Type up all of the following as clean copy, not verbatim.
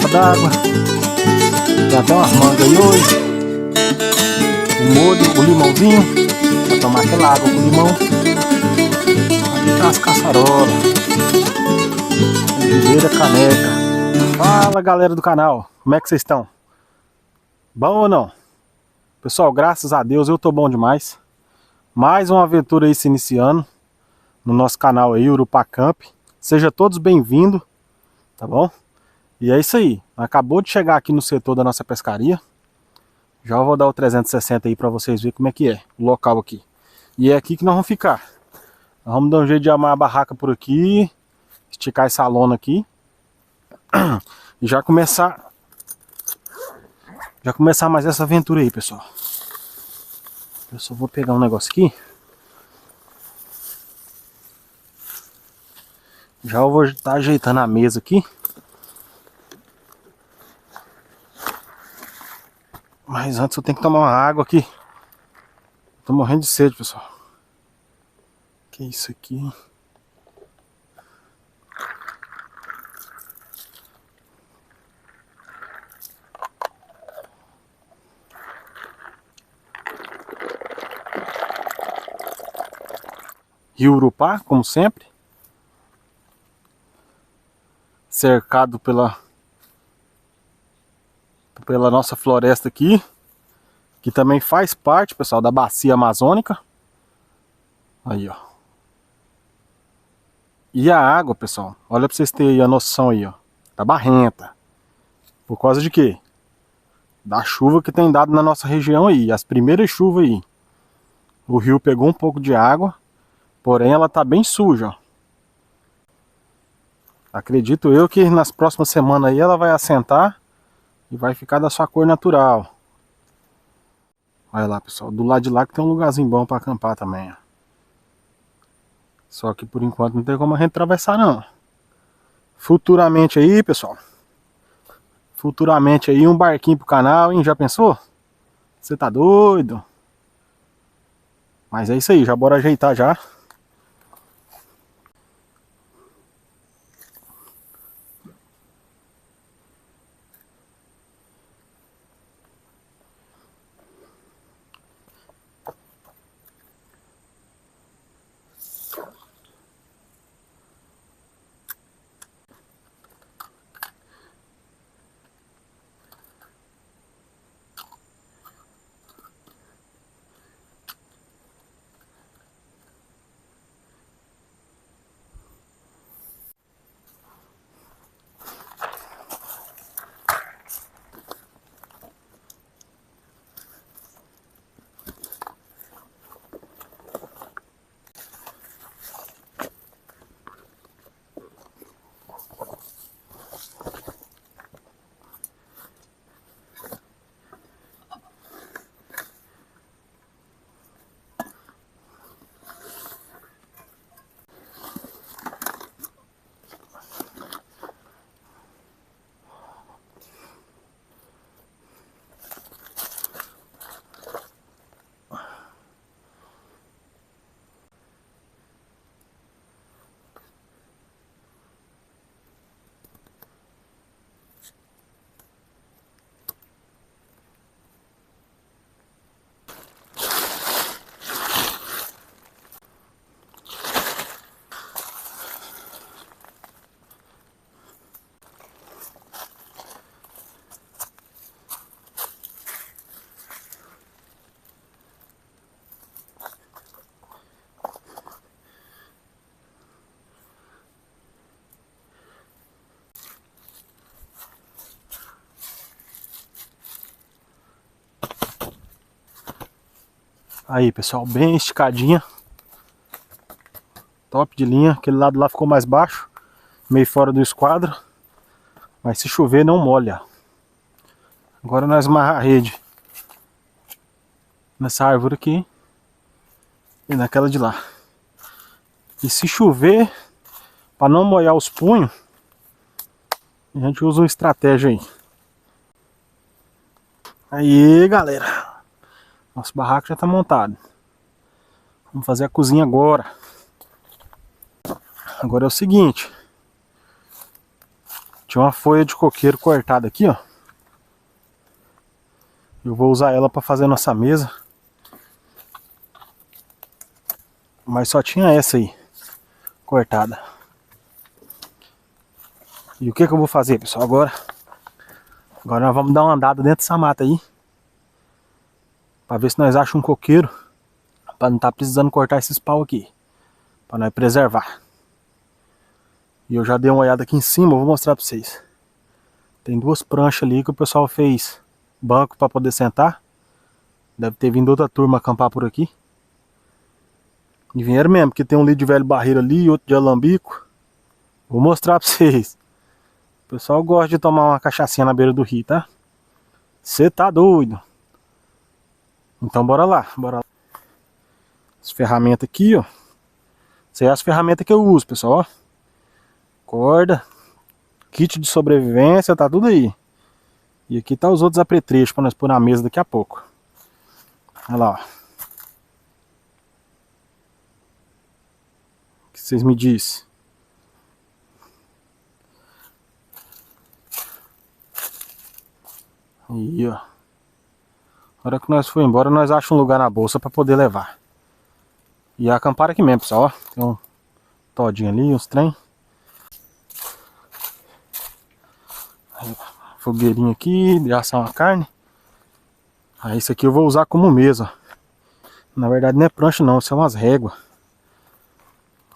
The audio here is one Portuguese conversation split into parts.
garrafa d'água. Tem até umas mangas aí hoje. O molho, o limãozinho. Pra tomar aquela água com limão. Ali tá as caçarolas. Oliveira caneca. Fala galera do canal, como é que vocês estão? Bom ou não? Pessoal, graças a Deus eu tô bom demais. Mais uma aventura aí se iniciando no nosso canal aí, Urupá Camp. Sejam todos bem-vindos, tá bom? E é isso aí, acabou de chegar aqui no setor da nossa pescaria. Já vou dar o 360 aí pra vocês verem como é que é o local aqui. E é aqui que nós vamos ficar. Nós vamos dar um jeito de armar a barraca por aqui, esticar essa lona aqui. E já começar mais essa aventura aí, pessoal. Eu só vou pegar um negócio aqui. Já eu vou estar ajeitando a mesa aqui. Mas antes eu tenho que tomar uma água aqui. Tô morrendo de sede, pessoal. Que isso aqui? Rio Urupá, como sempre. Cercado pela nossa floresta aqui. Que também faz parte, pessoal, da bacia amazônica. Aí, ó. E a água, pessoal, olha pra vocês terem a noção aí, ó. Tá barrenta. Por causa de quê? Da chuva que tem dado na nossa região aí. As primeiras chuvas aí. O rio pegou um pouco de água. Porém ela tá bem suja, ó. Acredito eu que nas próximas semanas aí ela vai assentar. E vai ficar da sua cor natural. Olha lá, pessoal. Do lado de lá que tem um lugarzinho bom pra acampar também, ó. Só que por enquanto não tem como a gente atravessar não. Futuramente aí, pessoal. Futuramente aí um barquinho pro canal, hein? Já pensou? Você tá doido? Mas é isso aí, já bora ajeitar já. Aí, pessoal, bem esticadinha. Top de linha. Aquele lado lá ficou mais baixo, meio fora do esquadro. Mas se chover não molha. Agora nós amarramos a rede nessa árvore aqui e naquela de lá. E se chover, para não molhar os punhos, a gente usa uma estratégia aí. Aí, galera. Nosso barraco já está montado. Vamos fazer a cozinha agora. Agora é o seguinte. Tinha uma folha de coqueiro cortada aqui, ó. Eu vou usar ela para fazer a nossa mesa. Mas só tinha essa aí, cortada. E o que eu vou fazer, pessoal, agora? Agora nós vamos dar uma andada dentro dessa mata aí. Para ver se nós achamos um coqueiro. Para não estar precisando cortar esses pau aqui. Para nós preservar. E eu já dei uma olhada aqui em cima, eu vou mostrar para vocês. Tem duas pranchas ali que o pessoal fez banco para poder sentar. Deve ter vindo outra turma acampar por aqui. E vieram mesmo, porque tem um ali de velho barreiro ali e outro de alambico. Vou mostrar para vocês. O pessoal gosta de tomar uma cachaçinha na beira do rio, tá? Você tá doido. Então bora lá, bora lá. As ferramentas aqui, ó. Essas são as ferramentas que eu uso, pessoal, ó. Corda, kit de sobrevivência, tá tudo aí. E aqui tá os outros apetrechos para nós pôr na mesa daqui a pouco. Olha lá, ó. O que vocês me dizem? Aí, ó. Na hora que nós for embora, nós achamos um lugar na bolsa para poder levar. E acampar aqui mesmo, pessoal, ó. Tem um todinho ali, uns trem. Fogueirinho aqui, de assar uma carne. Aí isso aqui eu vou usar como mesa. Na verdade não é prancha não, isso é umas réguas.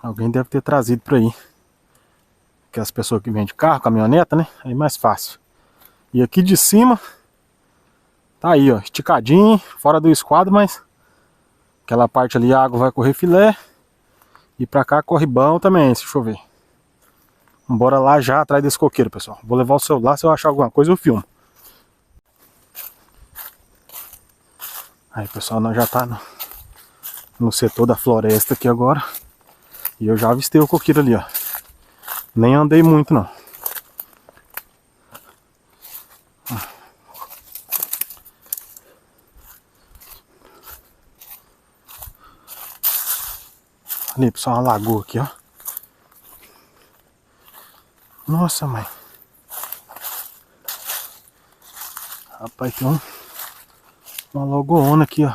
Alguém deve ter trazido por aí. Aquelas pessoas que vendem carro, caminhoneta, né? Aí é mais fácil. E aqui de cima, tá aí, ó, esticadinho, fora do esquadro, mas aquela parte ali a água vai correr filé. E pra cá corre bom também, se chover. Bora lá já atrás desse coqueiro, pessoal. Vou levar o celular, se eu achar alguma coisa eu filmo. Aí, pessoal, nós já tá no setor da floresta aqui agora. E eu já avistei o coqueiro ali, ó. Nem andei muito, não. Ali, pessoal, uma lagoa aqui, ó. Nossa, mãe. Rapaz, tem uma lagoona aqui, ó.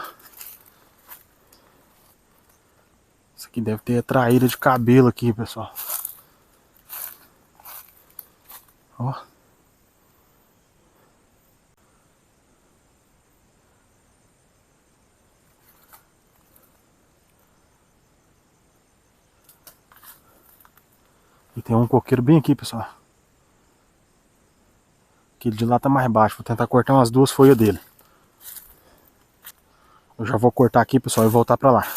Isso aqui deve ter traíra de cabelo aqui, pessoal. Ó. E tem um coqueiro bem aqui, pessoal. Aquele de lá tá mais baixo. Vou tentar cortar umas duas folhas dele. Eu já vou cortar aqui, pessoal, e voltar pra lá.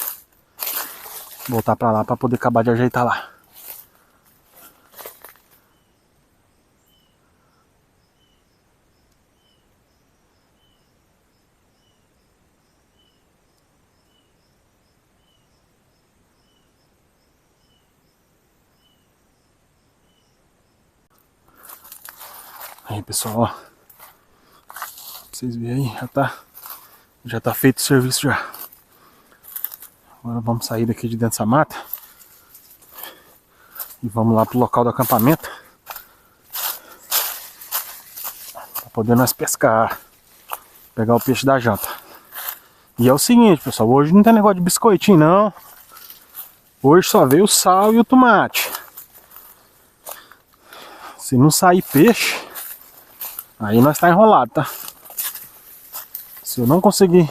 Voltar pra lá pra poder acabar de ajeitar lá. Aí, pessoal, ó. Pra vocês verem aí, já tá feito o serviço já. Agora vamos sair daqui de dentro dessa mata. E vamos lá pro local do acampamento. Pra poder nós pescar. Pegar o peixe da janta. E é o seguinte, pessoal, hoje não tem negócio de biscoitinho, não. Hoje só veio o sal e o tomate. Se não sair peixe, aí nós tá enrolado, tá? Se eu não conseguir...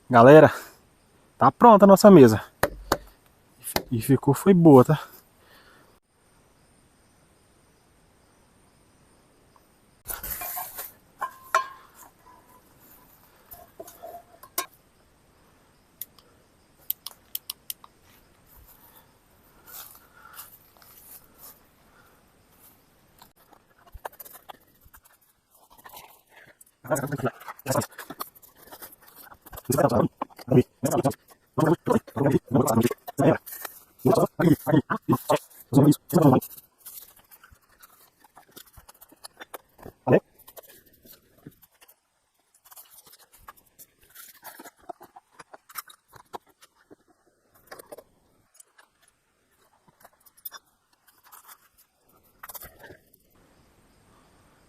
Galera, tá pronta a nossa mesa. E ficou, foi boa, tá?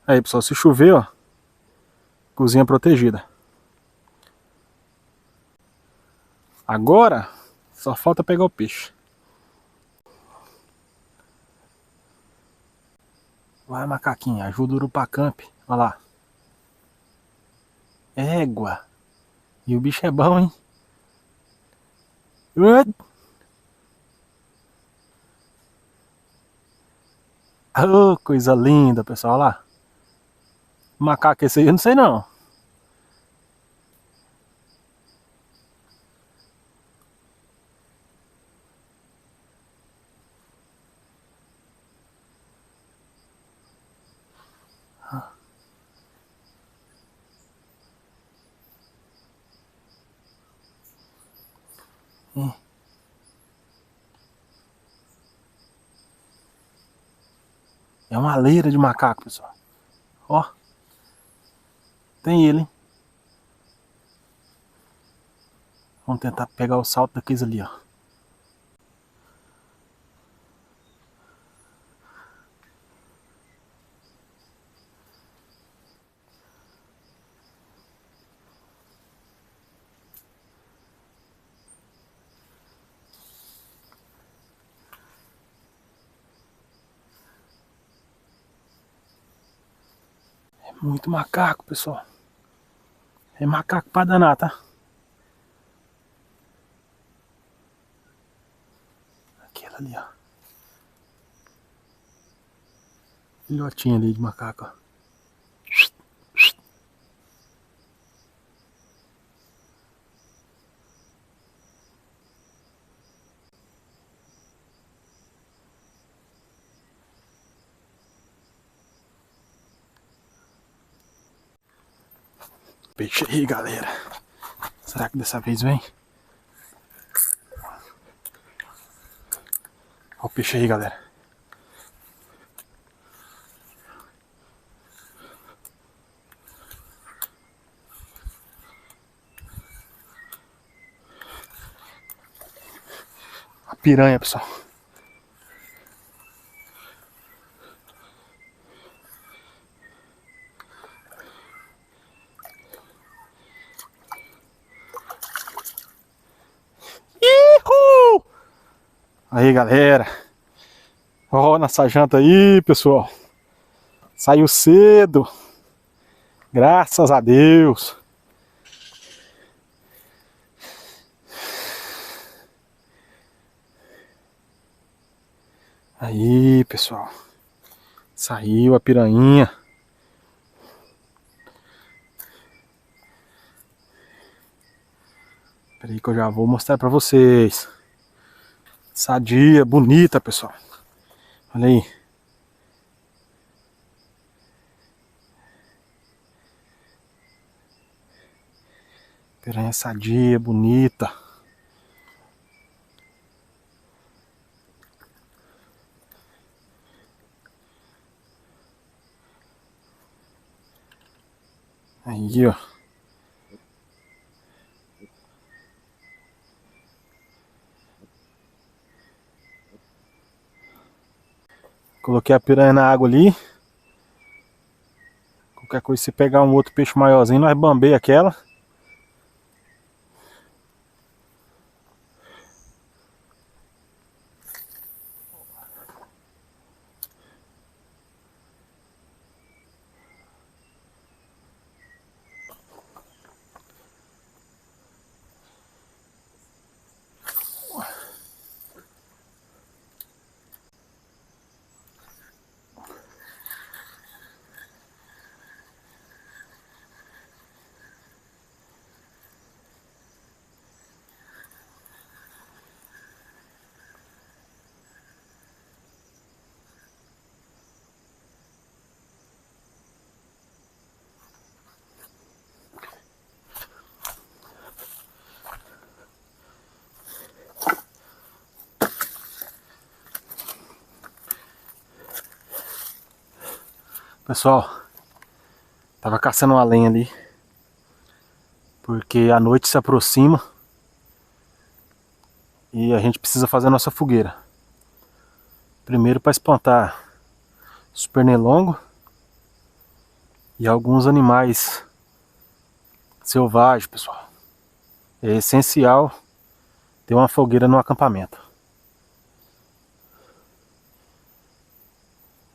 Aí, pessoal, se chover, ó, cozinha protegida. Agora, só falta pegar o peixe. Vai, macaquinha, ajuda o Urupacamp. Olha lá. Égua. E o bicho é bom, hein? Oh, coisa linda, pessoal. Olha lá. Macaco esse aí, eu não sei não. É uma leira de macaco, pessoal. Ó. Tem ele, hein? Vamos tentar pegar o salto daqueles ali, ó. É muito macaco, pessoal. É macaco pra danar, tá? Aquele ali, ó. Filhotinho ali de macaco, ó. Peixe aí, galera. Será que dessa vez vem? Olha o peixe aí, galera. A piranha, pessoal. Ihu! Aí, galera. Ó, nossa janta aí, pessoal. Saiu cedo. Graças a Deus. Aí, pessoal. Saiu a piranha. Peraí que eu já vou mostrar pra vocês. Sadia, bonita, pessoal. Olha aí. Piranha sadia, bonita. Aí, ó. Coloquei a piranha na água ali. Qualquer coisa, se pegar um outro peixe maiorzinho, nós bambeia aquela. Pessoal, tava caçando uma lenha ali, porque a noite se aproxima e a gente precisa fazer a nossa fogueira. Primeiro para espantar os pernilongos e alguns animais selvagens, pessoal. É essencial ter uma fogueira no acampamento.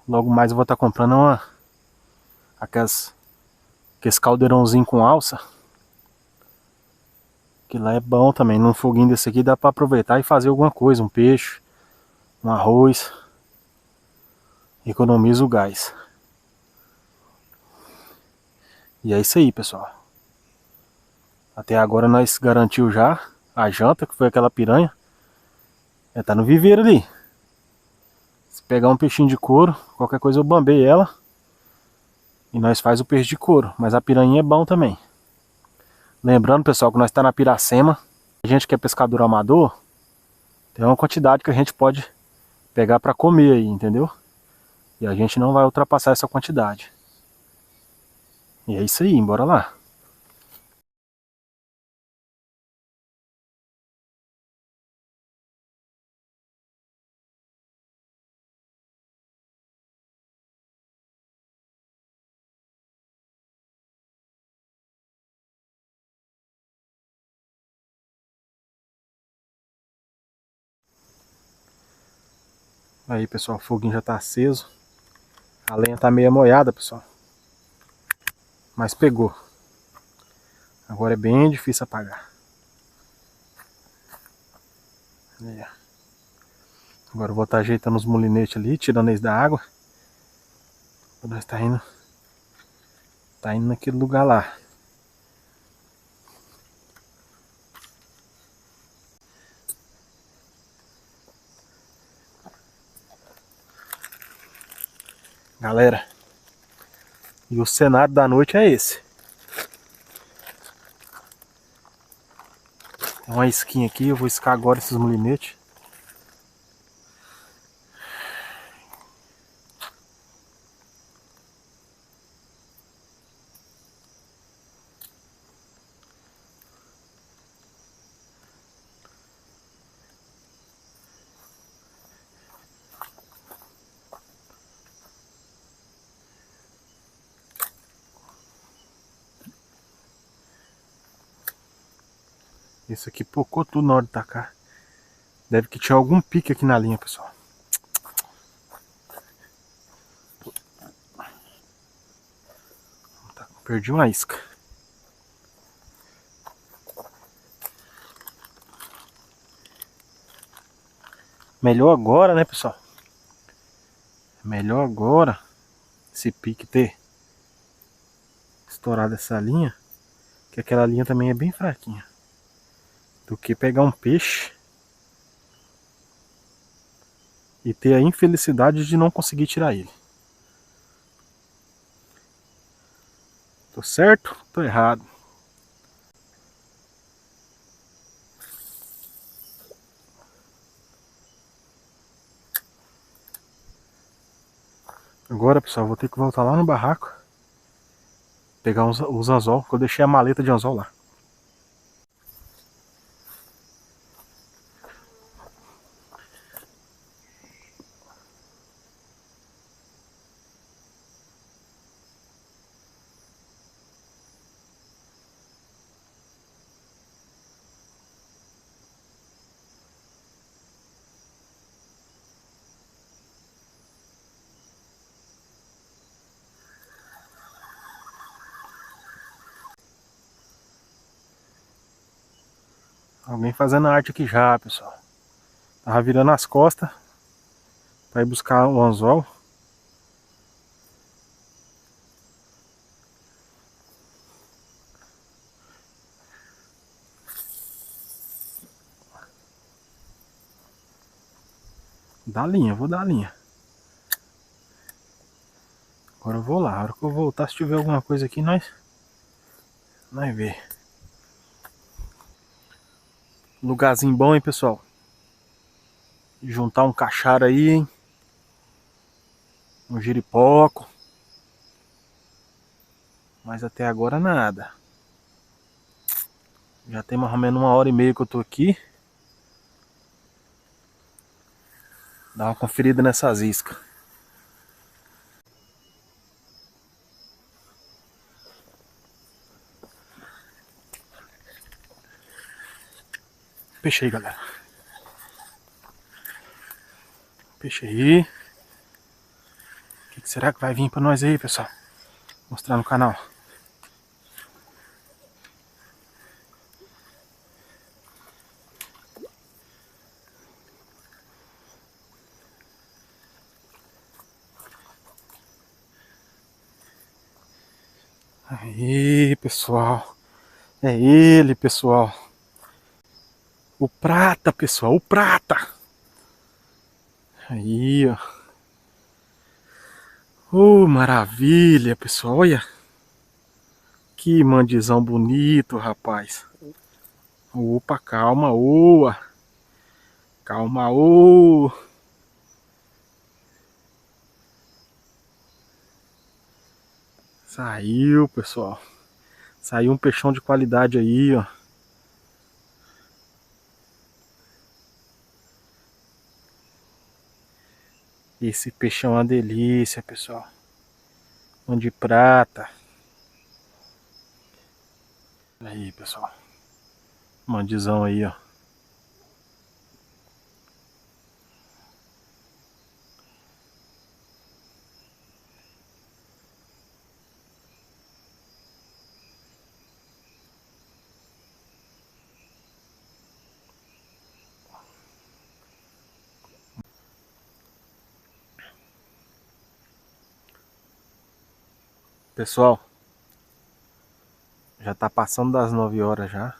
Logo mais eu vou estar comprando aqueles caldeirãozinho com alça. Que lá é bom também. Num foguinho desse aqui dá para aproveitar e fazer alguma coisa. Um peixe, um arroz. Economiza o gás. E é isso aí, pessoal. Até agora nós garantiu já a janta, que foi aquela piranha. Tá no viveiro ali. Se pegar um peixinho de couro, qualquer coisa eu bambei ela. E nós faz o peixe de couro. Mas a piranha é bom também. Lembrando, pessoal, que nós está na Piracema. A gente que é pescador amador, tem uma quantidade que a gente pode pegar para comer aí, entendeu? E a gente não vai ultrapassar essa quantidade. E é isso aí, bora lá. Aí, pessoal, o foguinho já tá aceso. A lenha tá meio molhada, pessoal. Mas pegou. Agora é bem difícil apagar. Aí, agora eu vou estar ajeitando os molinetes ali, tirando eles da água. Nós tá indo naquele lugar lá. Galera, e o cenário da noite é esse. Tem uma isquinha aqui, eu vou iscar agora esses molinetes. Isso aqui pocou tudo na hora de tacar. Deve que tinha algum pique aqui na linha, pessoal. Perdi uma isca. Melhor agora, né, pessoal? Melhor agora esse pique ter estourado essa linha, que aquela linha também é bem fraquinha, do que pegar um peixe e ter a infelicidade de não conseguir tirar ele. Tô certo? Tô errado. Agora, pessoal, vou ter que voltar lá no barraco, pegar os anzol, que eu deixei a maleta de anzol lá. Alguém fazendo arte aqui já, pessoal. Tava virando as costas para ir buscar o anzol. Dá linha, vou dar linha. Agora eu vou lá. A hora que eu voltar, se tiver alguma coisa aqui, nós vê. Lugarzinho bom, hein, pessoal? Juntar um cachara aí, hein? Um giripoco. Mas até agora nada. Já tem mais ou menos 1h30 que eu tô aqui. Dá uma conferida nessas iscas. Peixe aí, galera. Peixe aí. O que será que vai vir pra nós aí, pessoal? Mostrar no canal. Aí, pessoal. É ele, pessoal. O prata, pessoal. O prata. Aí, ó. Maravilha, pessoal. Olha. Que mandizão bonito, rapaz. Opa, calma, oa. Calma, ô. Saiu, pessoal. Saiu um peixão de qualidade aí, ó. Esse peixão é uma delícia, pessoal. Um de prata. Aí, pessoal. Mandizão aí, ó. Pessoal, já tá passando das 9 horas já.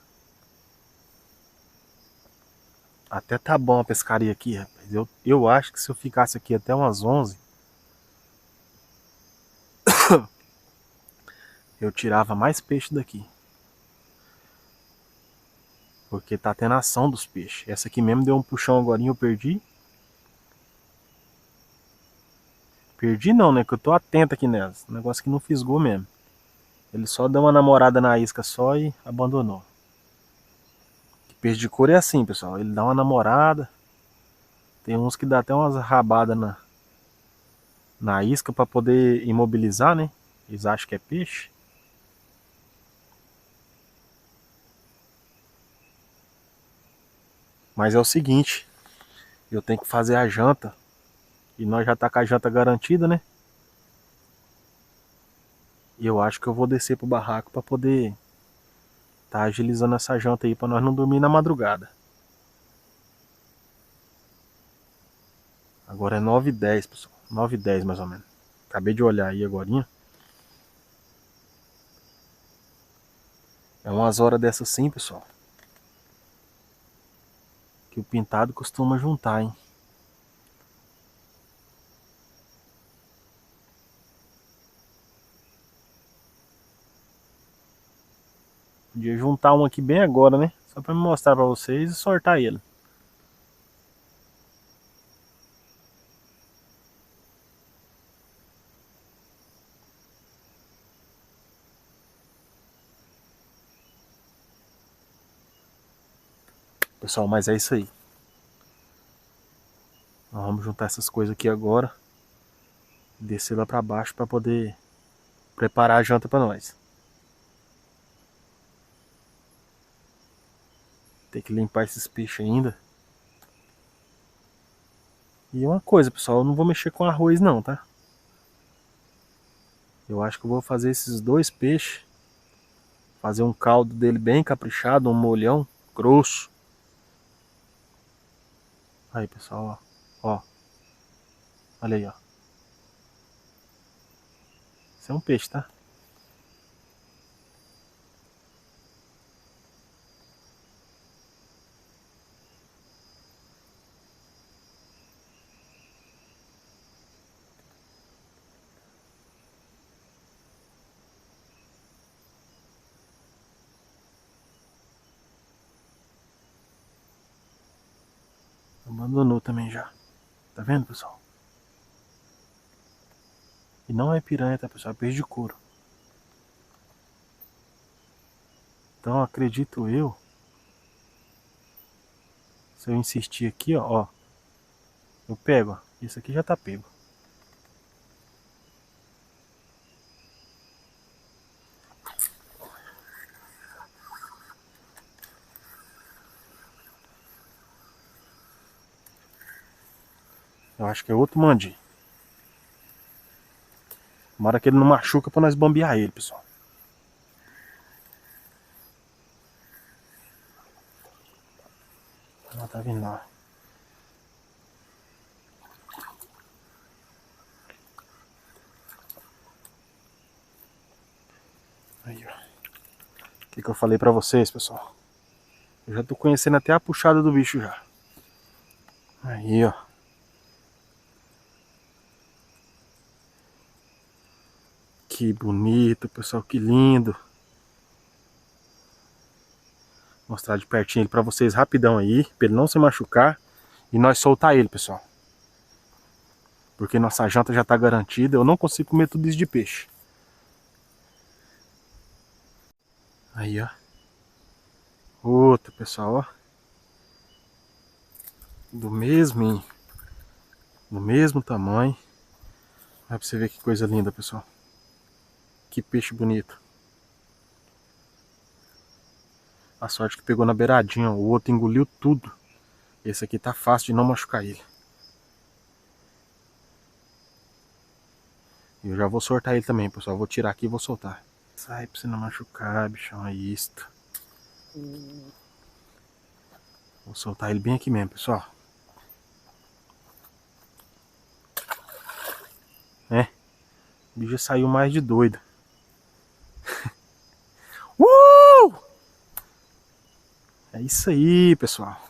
Até tá bom a pescaria aqui, rapaz. Eu acho que se eu ficasse aqui até umas 11, eu tirava mais peixe daqui. Porque tá tendo ação dos peixes. Essa aqui mesmo deu um puxão agora e eu perdi. Perdi não, né? Que eu tô atento aqui nelas. Um negócio que não fisgou mesmo. Ele só deu uma namorada na isca só e abandonou. Peixe de couro é assim, pessoal. Ele dá uma namorada. Tem uns que dá até umas rabadas na isca para poder imobilizar, né? Eles acham que é peixe. Mas é o seguinte, eu tenho que fazer a janta. E nós já tá com a janta garantida, né? E eu acho que eu vou descer pro barraco para poder tá agilizando essa janta aí para nós não dormir na madrugada. Agora é 9h10, pessoal. 9h10 mais ou menos. Acabei de olhar aí agorinha. É umas horas dessas sim, pessoal, que o pintado costuma juntar, hein? Podia juntar um aqui bem agora, né? Só pra me mostrar pra vocês e sortar ele. Pessoal, mas é isso aí. Nós vamos juntar essas coisas aqui agora. Descer lá pra baixo pra poder preparar a janta pra nós. Tem que limpar esses peixes ainda. E uma coisa, pessoal, eu não vou mexer com arroz não, tá? Eu acho que eu vou fazer esses dois peixes. Fazer um caldo dele bem caprichado, um molhão grosso. Aí, pessoal, ó. Ó. Olha aí, ó. Isso é um peixe, tá? Abandonou também já. Tá vendo, pessoal? E não é piranha, tá, pessoal? É peixe de couro. Então acredito eu, se eu insistir aqui, ó, eu pego, ó. Isso aqui já tá pego. Eu acho que é outro mandi. Tomara que ele não machuca pra nós bambear ele, pessoal. Não tá vindo lá. Aí, ó. O que eu falei pra vocês, pessoal? Eu já tô conhecendo até a puxada do bicho já. Aí, ó. Que bonito, pessoal, que lindo. Vou mostrar de pertinho ele pra vocês rapidão aí, pra ele não se machucar. E nós soltar ele, pessoal. Porque nossa janta já tá garantida. Eu não consigo comer tudo isso de peixe. Aí, ó. Outro, pessoal, ó. Do mesmo tamanho. Olha pra você ver que coisa linda, pessoal. Que peixe bonito. A sorte que pegou na beiradinha, ó. O outro engoliu tudo. Esse aqui tá fácil de não machucar ele. Eu já vou soltar ele também, pessoal. Vou tirar aqui e vou soltar. Sai pra você não machucar, bichão. É isto. Vou soltar ele bem aqui mesmo, pessoal. É. O bicho saiu mais de doido. É isso aí, pessoal.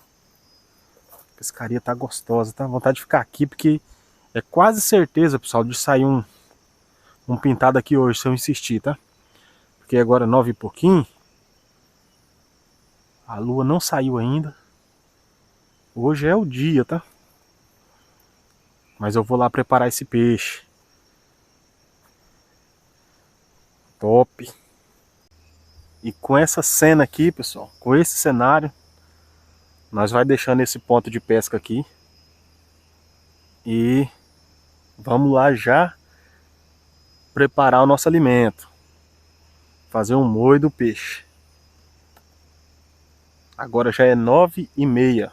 A pescaria tá gostosa. Tá vontade de ficar aqui porque é quase certeza, pessoal, de sair um pintado aqui hoje, se eu insistir, tá? Porque agora é 9 e pouquinho. A lua não saiu ainda. Hoje é o dia, tá? Mas eu vou lá preparar esse peixe. Top. E com essa cena aqui, pessoal, com esse cenário, nós vai deixando esse ponto de pesca aqui. E vamos lá já preparar o nosso alimento. Fazer um molho do peixe. Agora já é 9h30.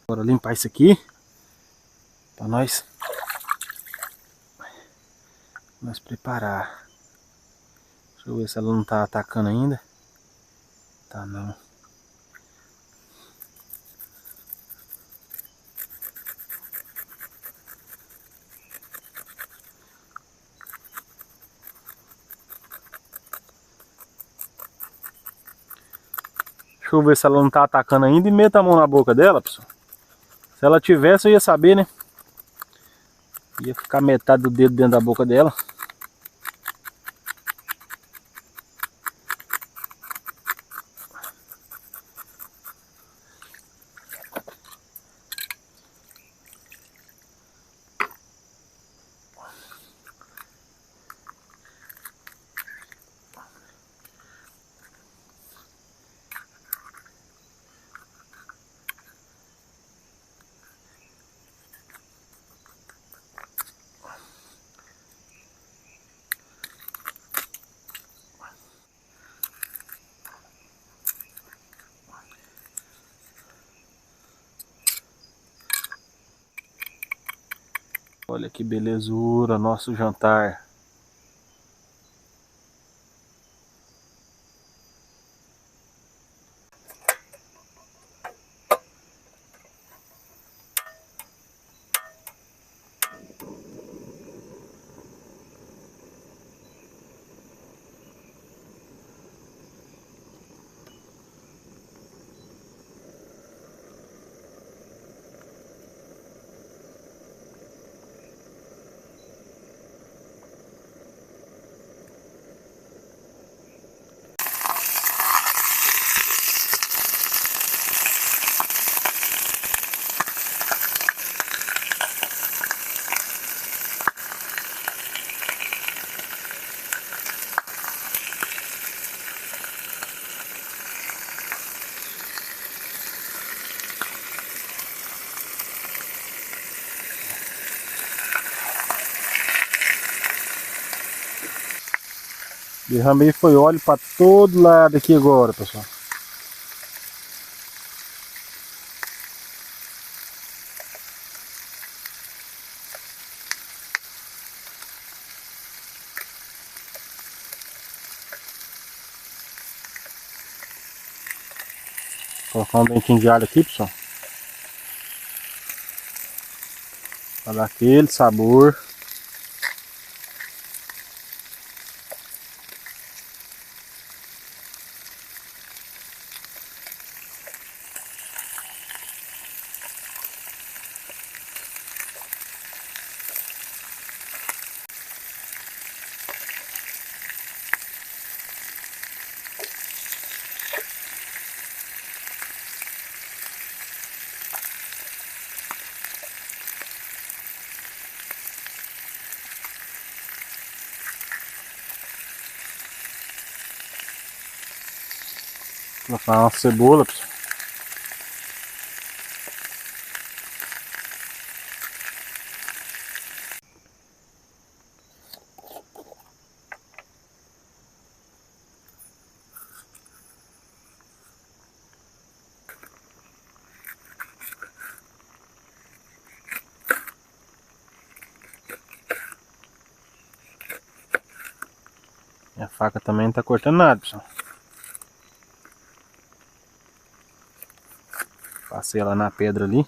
Bora limpar isso aqui. Pra nós preparar. Deixa eu ver se ela não tá atacando ainda. Tá não. Deixa eu ver se ela não tá atacando ainda e meta a mão na boca dela, pessoal. Se ela tivesse eu ia saber, né? Ia ficar metade do dedo dentro da boca dela. Olha que belezura, nosso jantar. Derramei foi óleo para todo lado aqui agora, pessoal. Vou colocar um dentinho de alho aqui, pessoal. Para dar aquele sabor. Vou colocar uma cebola, pessoal. Minha faca também não tá cortando nada, pessoal. Passei ela na pedra ali.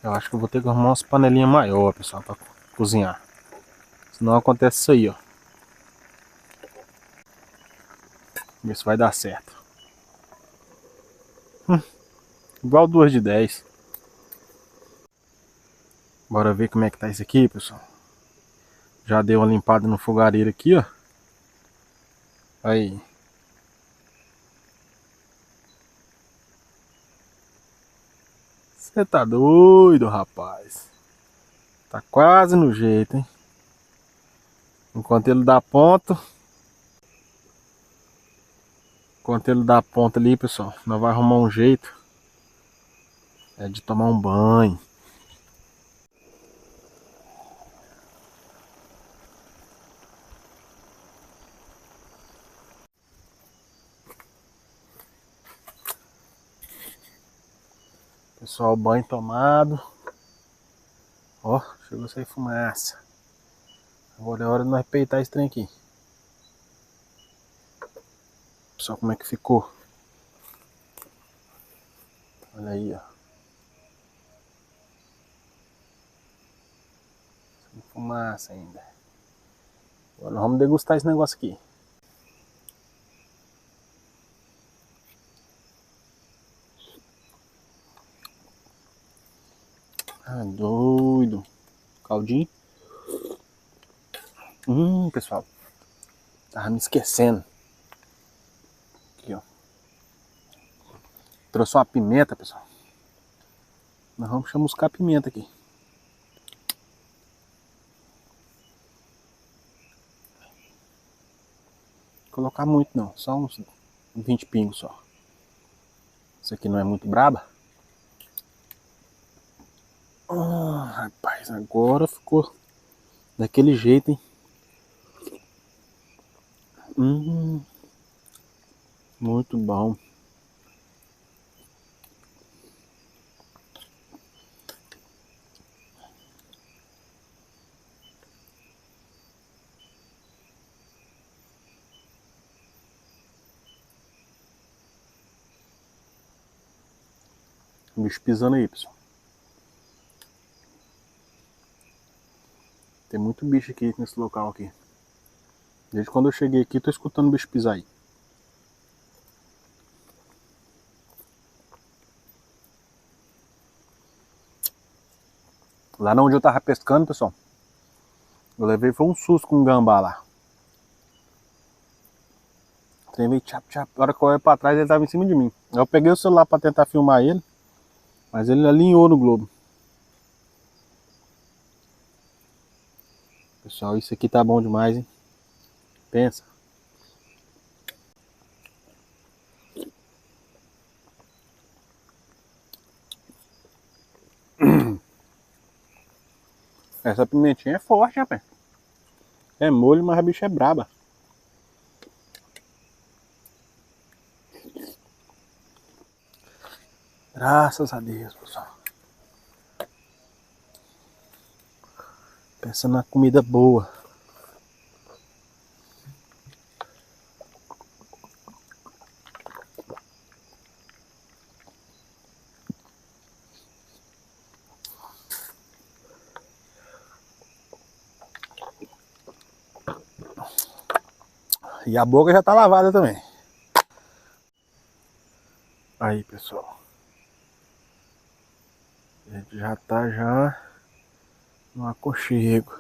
Eu acho que eu vou ter que arrumar umas panelinhas maiores, pessoal, para cozinhar. Senão acontece isso aí, ó. Ver se vai dar certo. Igual 2 de 10. Bora ver como é que tá isso aqui, pessoal. Já dei uma limpada no fogareiro aqui, ó. Aí. Você tá doido, rapaz. Tá quase no jeito, hein. Enquanto ele dá ponto. Enquanto ele dá ponto ali, pessoal, nós vamos arrumar um jeito. É de tomar um banho. Pessoal, banho tomado. Ó, chegou a sair fumaça. Agora é hora de nós peitar esse trem aqui. Pessoal, como é que ficou? Olha aí, ó. Sem fumaça ainda. Agora nós vamos degustar esse negócio aqui. Ah, doido. Caldinho. Pessoal. Tava me esquecendo. Aqui, ó. Trouxe uma pimenta, pessoal. Nós vamos chamuscar a pimenta aqui. Colocar muito não, só uns 20 pingos só. Isso aqui não é muito braba. Rapaz, agora ficou daquele jeito, hein? Muito bom. O bicho pisando aí, pessoal. Tem muito bicho aqui nesse local aqui. Desde quando eu cheguei aqui, tô escutando o bicho pisar aí. Lá onde eu tava pescando, pessoal, eu levei foi um susto com um gambá lá. O trem veio tchap tchap. Na hora que eu olhei pra trás, ele tava em cima de mim. Eu peguei o celular pra tentar filmar ele, mas ele alinhou no globo. Pessoal, isso aqui tá bom demais, hein? Pensa. Essa pimentinha é forte, rapaz. É molho, mas a bicha é braba. Graças a Deus, pessoal. Pensa na comida boa. E a boca já tá lavada também. Aí, pessoal. A gente já tá no aconchego.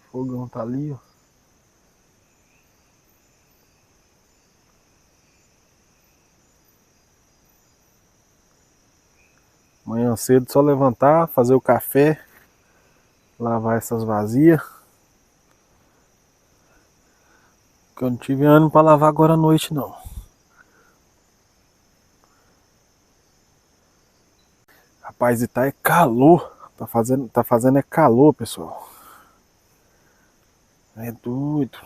O fogão tá ali, ó. Manhã cedo só levantar, fazer o café, lavar essas vazias. Que eu não tive ânimo pra lavar agora à noite, não. Rapaz, e tá é calor. Tá fazendo é calor, pessoal. É doido.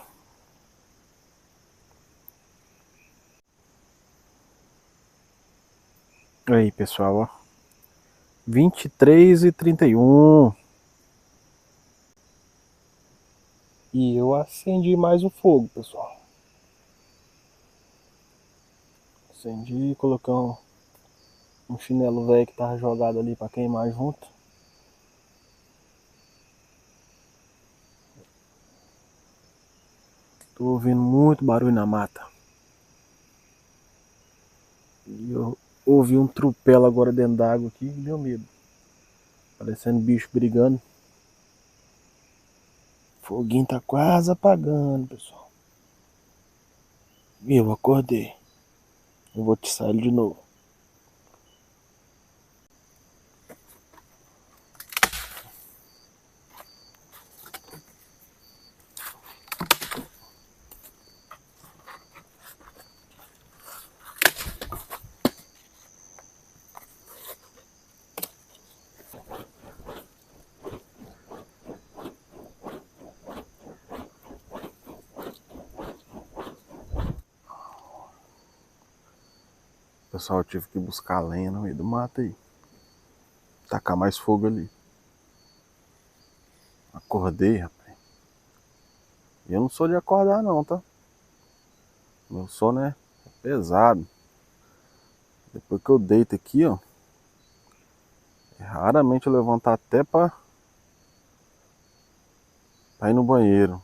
Aí, pessoal, ó. 23h31. E eu acendi mais o fogo, pessoal. Acendi e coloquei um chinelo velho que tava jogado ali pra queimar junto. Tô ouvindo muito barulho na mata. E eu ouvi um trupelo agora dentro d'água aqui e deu medo. Parecendo bicho brigando. Foguinho tá quase apagando, pessoal. E eu acordei. Eu vou tiçar ele de novo. Pessoal, eu tive que buscar lenha no meio do mato aí. Tacar mais fogo ali. Acordei, rapaz. E eu não sou de acordar não, tá? Meu sono é pesado. Depois que eu deito aqui, ó. Raramente eu levanto até pra ir no banheiro.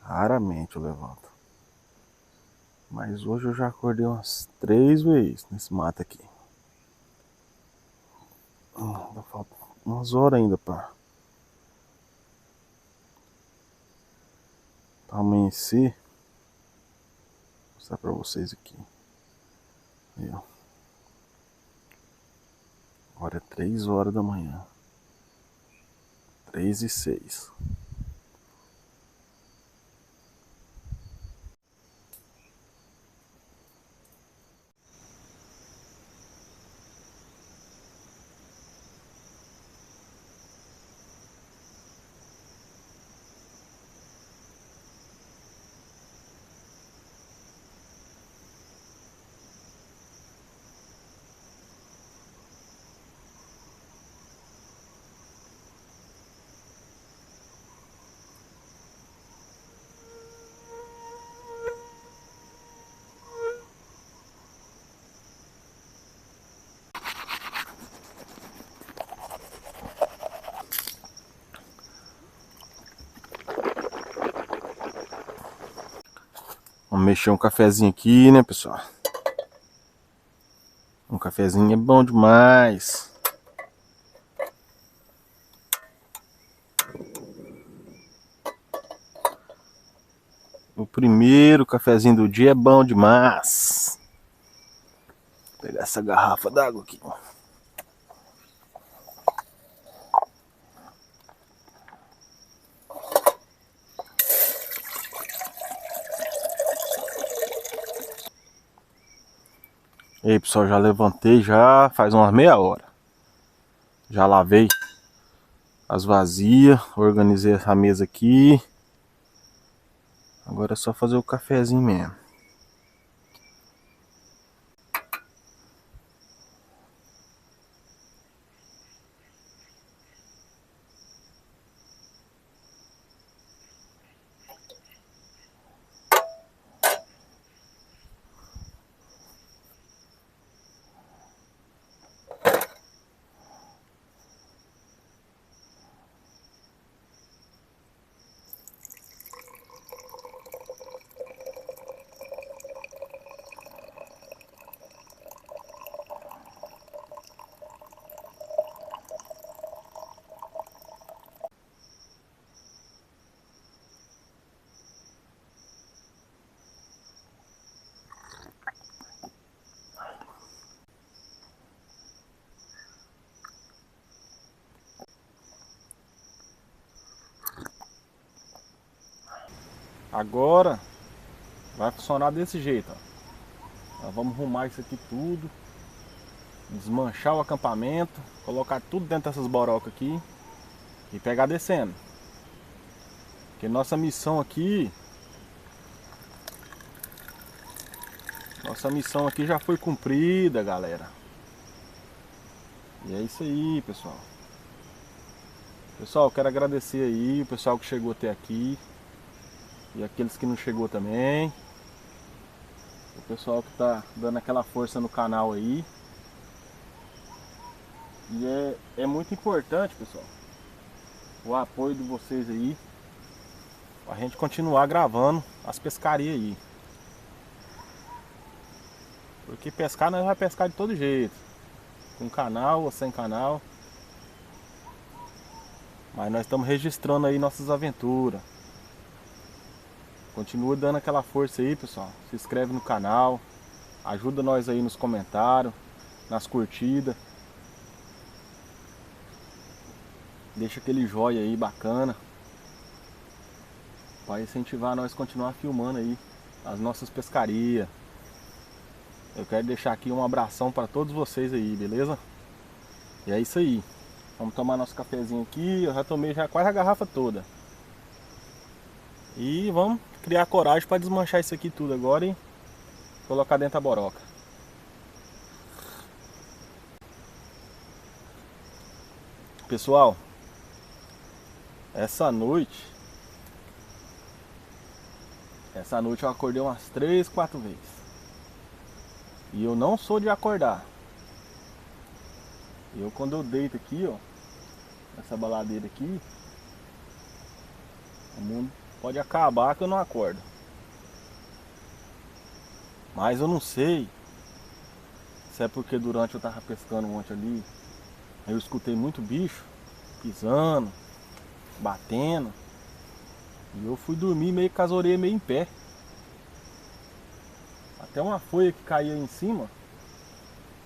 Raramente eu levanto. Mas hoje eu já acordei umas 3 vezes nesse mato aqui. Ainda falta umas horas ainda pra amanhecer. Vou mostrar pra vocês aqui. Aí, ó. Agora é 3 horas da manhã. 3h06. Vamos mexer um cafezinho aqui, né, pessoal? Um cafezinho é bom demais. O primeiro cafezinho do dia é bom demais. Pegar essa garrafa d'água aqui. E aí, pessoal, já levantei já faz umas meia hora. Já lavei as vasilhas, organizei essa mesa aqui. Agora é só fazer o cafezinho mesmo. Agora vai funcionar desse jeito, ó. Nós vamos arrumar isso aqui tudo, desmanchar o acampamento, colocar tudo dentro dessas borocas aqui e pegar descendo. Porque nossa missão aqui já foi cumprida, galera. E é isso aí, pessoal. Pessoal, quero agradecer aí o pessoal que chegou até aqui e aqueles que não chegou também. O pessoal que tá dando aquela força no canal aí. E é muito importante, pessoal, o apoio de vocês aí, pra gente continuar gravando as pescarias aí. Porque pescar nós vamos pescar de todo jeito, com canal ou sem canal. Mas nós estamos registrando aí nossas aventuras. Continua dando aquela força aí, pessoal. Se inscreve no canal, ajuda nós aí nos comentários, nas curtidas. Deixa aquele joinha aí bacana, para incentivar nós a continuar filmando aí as nossas pescarias. Eu quero deixar aqui um abração para todos vocês aí, beleza? E é isso aí. Vamos tomar nosso cafezinho aqui. Eu já tomei já quase a garrafa toda. E vamos criar coragem para desmanchar isso aqui tudo agora e colocar dentro da boroca. Pessoal, essa noite eu acordei umas 3, 4 vezes. E eu não sou de acordar. Quando eu deito aqui, ó, essa baladeira aqui, o mundo pode acabar que eu não acordo. Mas eu não sei se é porque durante eu tava pescando ontem ali, eu escutei muito bicho pisando, batendo, e eu fui dormir meio com as orelhas meio em pé. Até uma folha que caía em cima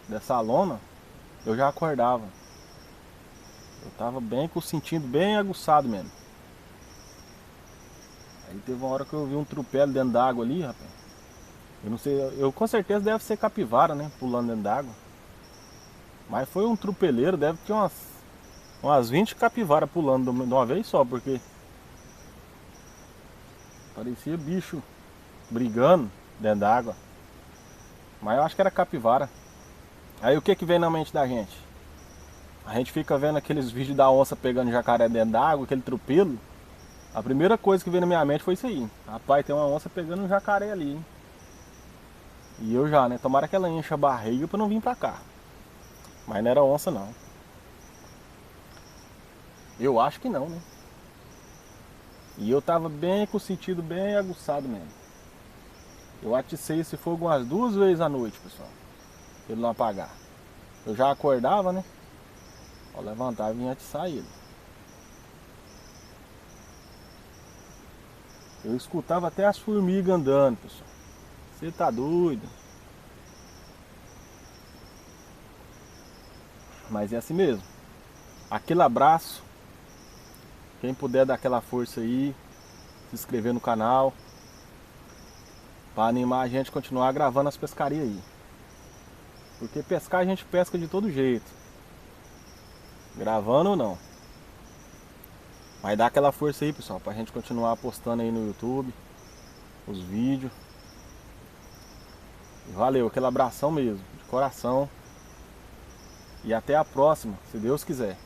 dessa lona, eu já acordava. Eu tava bem com o sentido bem aguçado mesmo. Aí teve uma hora que eu vi um trupelo dentro d'água ali, rapaz. Eu não sei, eu com certeza deve ser capivara, né? Pulando dentro d'água. Mas foi um trupeleiro, deve ter umas 20 capivaras pulando de uma vez só, porque parecia bicho brigando dentro d'água. Mas eu acho que era capivara. Aí o que que vem na mente da gente? A gente fica vendo aqueles vídeos da onça pegando jacaré dentro d'água, aquele trupelo. A primeira coisa que veio na minha mente foi isso aí. Rapaz, tem uma onça pegando um jacaré ali, hein? E eu já, né? Tomara que ela encha a barriga pra não vir pra cá. Mas não era onça não. Eu acho que não, né? E eu tava bem com o sentido bem aguçado mesmo. Eu aticei esse fogo umas 2 vezes à noite, pessoal. Pra ele não apagar. Eu já acordava, né? Ó, levantava e vinha atiçar ele. Eu escutava até as formigas andando, pessoal. Você tá doido? Mas é assim mesmo. Aquele abraço. Quem puder dar aquela força aí, se inscrever no canal, para animar a gente a continuar gravando as pescarias aí. Porque pescar a gente pesca de todo jeito, gravando ou não. Mas dá aquela força aí, pessoal, pra gente continuar postando aí no YouTube os vídeos. Valeu, aquele abração mesmo, de coração. E até a próxima, se Deus quiser.